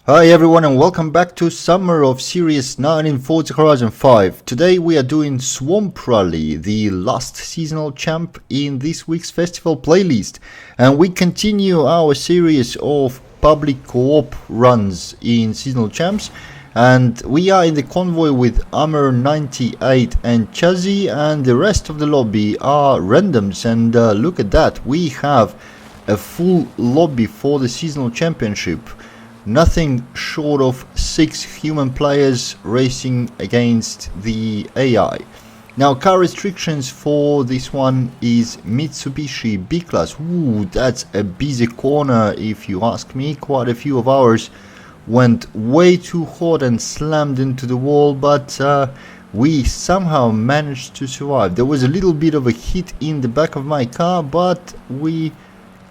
Hi everyone and welcome back to Summer of Series 9 in Forza Horizon 5. Today we are doing Swamp Rally, the last seasonal champ in this week's festival playlist. And we continue our series of public co-op runs in seasonal champs. And we are in the convoy with Armor 98 and Chazzy, and the rest of the lobby are randoms. And look at that, we have a full lobby for the seasonal championship. Nothing short of 6 human players racing against the AI. Now, car restrictions for this one is Mitsubishi B-Class. Ooh, that's a busy corner if you ask me. Quite a few of ours went way too hot and slammed into the wall, but we somehow managed to survive. There was a little bit of a hit in the back of my car, but we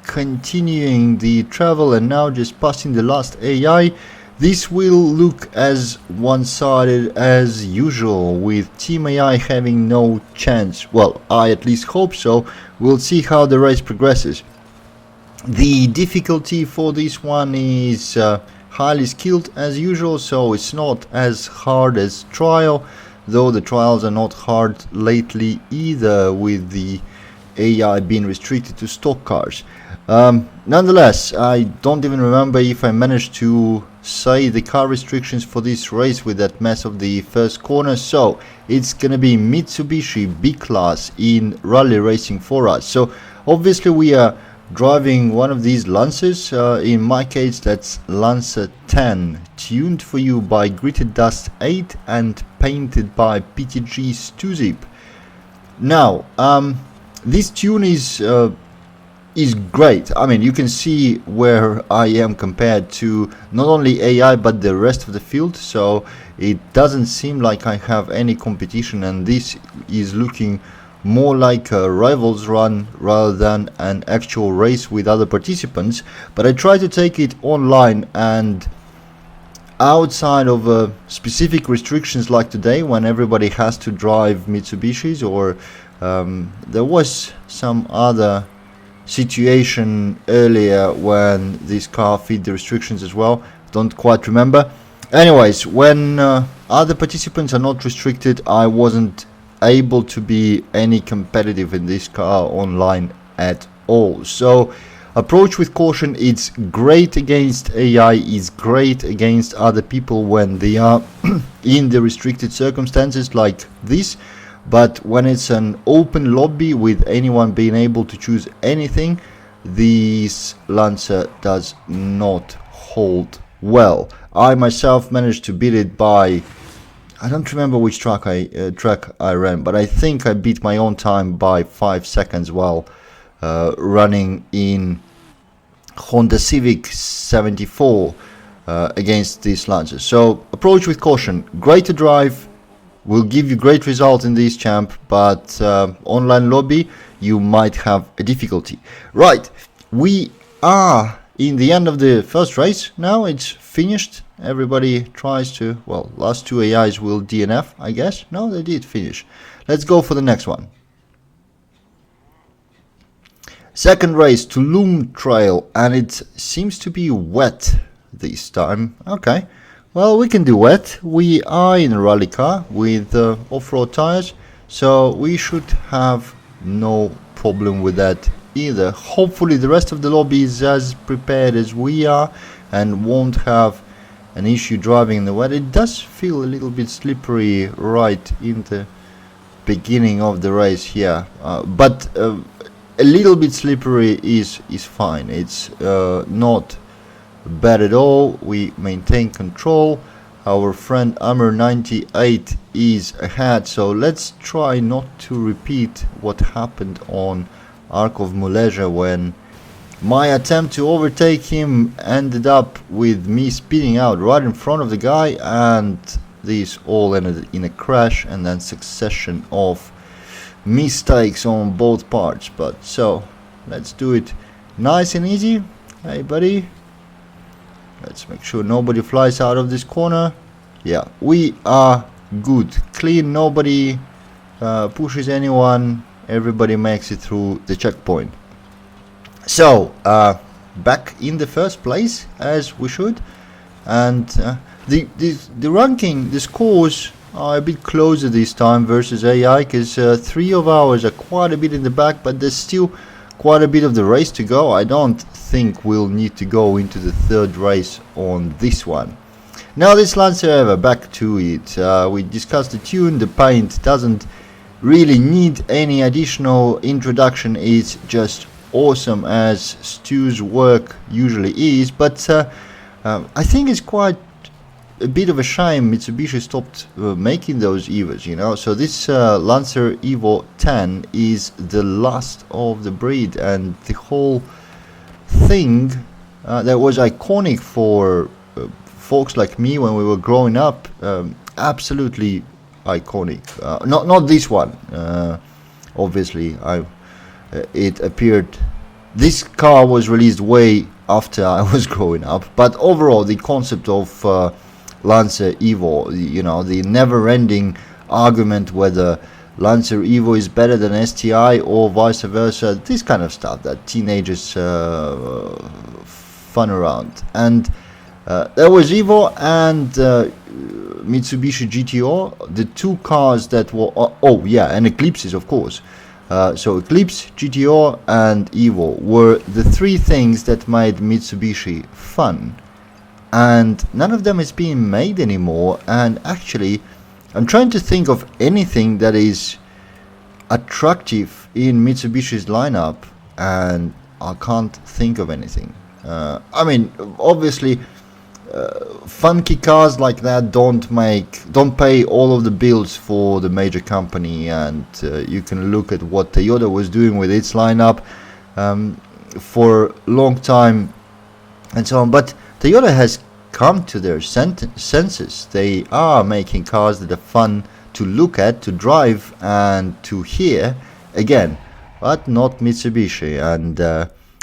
continuing the travel and now just passing the last AI. This will look as one-sided as usual, with Team AI having no chance. Well, I at least hope so. We'll see how the race progresses. The difficulty for this one is highly skilled as usual, so it's not as hard as Trial, though the trials are not hard lately either, with the AI being restricted to stock cars. Nonetheless, I don't even remember if I managed to say the car restrictions for this race with that mess of the first corner. So it's gonna be Mitsubishi B-Class in rally racing for us. So obviously we are driving one of these Lancers. In my case that's Lancer 10, tuned for you by Gritted Dust 8 and painted by PTG Stuzip. Now this tune is great. I mean, you can see where I am compared to not only AI but the rest of the field, so it doesn't seem like I have any competition, and this is looking more like a rivals run rather than an actual race with other participants. But I try to take it online, and outside of specific restrictions like today when everybody has to drive Mitsubishis, or there was some other situation earlier when this car fit the restrictions as well, don't quite remember. Anyways, when other participants are not restricted, I wasn't able to be any competitive in this car online at all. So approach with caution. It's great against AI, is great against other people when they are in the restricted circumstances like this. But when it's an open lobby with anyone being able to choose anything, this Lancer does not hold well. I myself managed to beat it by, I don't remember which track I ran, but I think I beat my own time by 5 seconds while running in Honda Civic 74 against this Lancer. So approach with caution. Great to drive. Will give you great results in this champ, but online lobby you might have a difficulty. Right, we are in the end of the first race now. It's finished. Everybody tries to, well, last 2 AIs will DNF, I guess. No, they did finish. Let's go for the next one. Second race, Tulum Trail, and it seems to be wet this time. Okay. Well, we can do wet. We are in a rally car with off-road tires, so we should have no problem with that either. Hopefully the rest of the lobby is as prepared as we are and won't have an issue driving in the wet. It does feel a little bit slippery right in the beginning of the race here, but a little bit slippery is fine. It's not bad at all. We maintain control. Our friend Armor 98 is ahead, so let's try not to repeat what happened on Arc of Malaysia, when my attempt to overtake him ended up with me speeding out right in front of the guy, and this all ended in a crash and then succession of mistakes on both parts. But so let's do it nice and easy. Hey buddy, let's make sure nobody flies out of this corner. Yeah, we are good. Clean, nobody pushes anyone. Everybody makes it through the checkpoint. So, back in the first place, as we should. And the ranking, the scores are a bit closer this time versus AI, because 3 of ours are quite a bit in the back, but there's still quite a bit of the race to go. I don't think we'll need to go into the third race on this one. Now this Lancer Ever, back to it. We discussed the tune. The paint doesn't really need any additional introduction. It's just awesome, as Stu's work usually is, but I think it's quite a bit of a shame Mitsubishi stopped making those Evos, you know. So this Lancer Evo 10 is the last of the breed, and the whole thing that was iconic for folks like me when we were growing up, absolutely iconic. Not this one, obviously. It appeared, this car was released way after I was growing up, but overall the concept of Lancer Evo, you know, the never-ending argument whether Lancer Evo is better than STI or vice versa, this kind of stuff that teenagers fun around. And there was Evo and Mitsubishi GTO, the two cars that were, oh yeah, and Eclipses, of course. So Eclipse, GTO and Evo were the three things that made Mitsubishi fun, and none of them is being made anymore. And actually I'm trying to think of anything that is attractive in Mitsubishi's lineup, and I can't think of anything. I mean, obviously funky cars like that don't pay all of the bills for the major company, and you can look at what Toyota was doing with its lineup for a long time and so on. But Toyota has come to their senses. They are making cars that are fun to look at, to drive and to hear again, but not Mitsubishi, and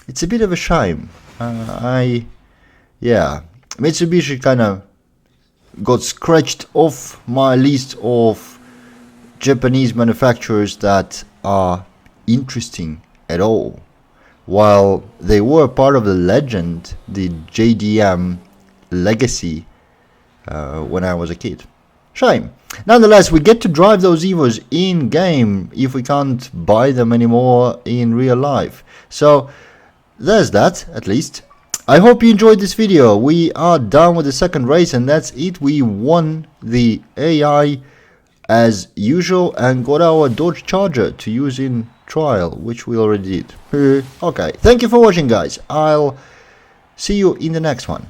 it's a bit of a shame. Mitsubishi kind of got scratched off my list of Japanese manufacturers that are interesting at all, while they were part of the legend, the JDM legacy, when I was a kid. Shame. Nonetheless, we get to drive those Evos in game if we can't buy them anymore in real life. So there's that, at least. I hope you enjoyed this video. We are done with the second race, and that's it. We won the AI as usual and got our Dodge Charger to use in trial, which we already did. Okay, thank you for watching, guys. I'll see you in the next one.